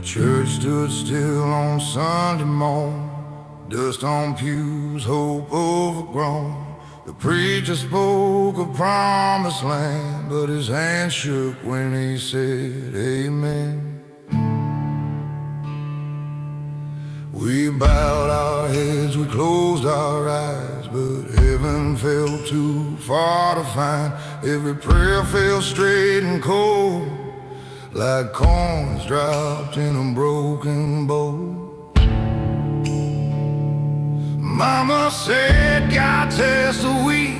Church stood still on Sunday morning, dust on pews, hope overgrown. The preacher spoke of promised land, but his hand shook when he said amen. We bowed our heads, we closed our eyes, but heaven felt too far to find. Every prayer fell straight and cold, like coins dropped in a broken bowl. Mama said God tests the weak,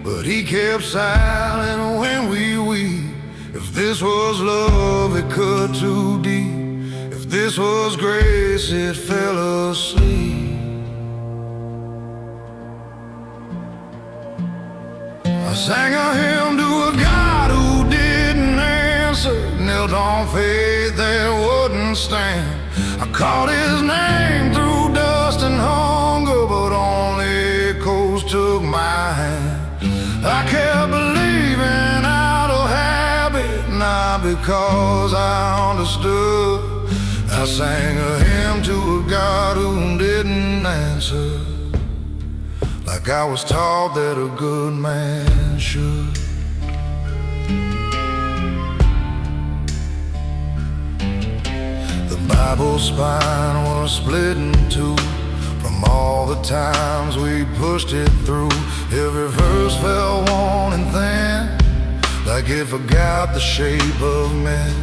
but he kept silent when we weep. If this was love, it cut too deep. If this was grace, it fell asleep. I sang a hymn to a God who didn't answer, knelt on faith that wouldn't stand. I called his name through dust and hunger, but only echoes took my hand. I kept believing out of habit, not because I understood. I sang a hymn to a God who didn't answer, like I was taught that a good man should. The Bible's spine was split in two from all the times we pushed it through. Every verse fell worn and thin, like it forgot the shape of men.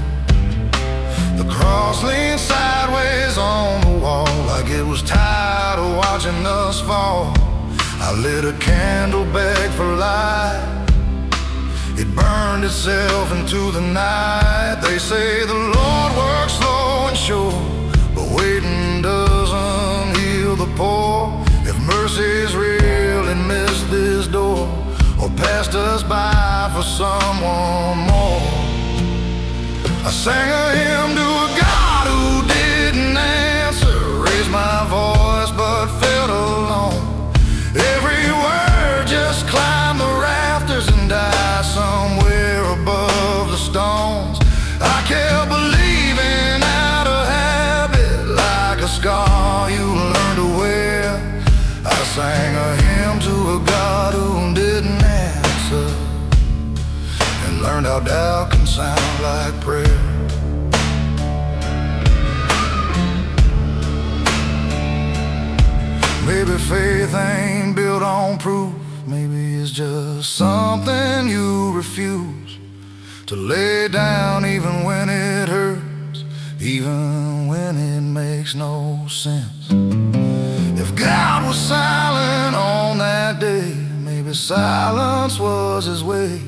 The cross leaned sideways on the wall, like it was tired of watching us fall. I lit a candle back for light, it burned itself into the night. They say the Lord works slow and sure, but waiting doesn't heal the poor. If mercy's real, it missed this door, or passed us by for someone more. I sang a hymn to a God who didn't answer, raised my voice but felt alone. Every word just climbed the rafters and died somewhere above the stones. I kept believing out of habit, like a scar you learn to wear. I sang a hymn to a God who didn't answer, and learned how doubt can sound like prayer. Maybe faith ain't built on proof, maybe it's just something you refuse to lay down, even when it hurts, even when it makes no sense. If God was silent on that day, maybe silence was his way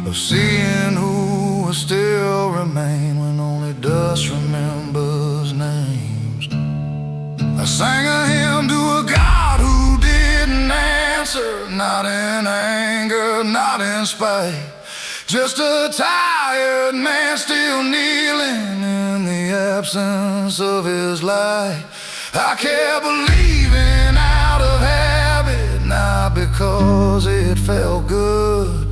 of seeing who will still remain when only dust remembers names. I sang a hymn to a God who didn't answer, not in anger, not in spite, just a tired man still kneeling in the absence of his light. I kept believing out of habit, not because it felt good.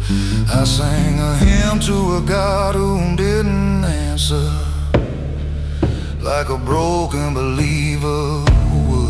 I sang a hymn to a God who didn't answer, like a broken believer would.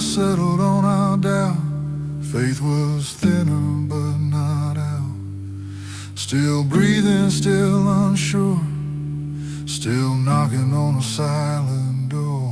Settled on our doubt, faith was thinner but not out. Still breathing, still unsure, still knocking on a silent door.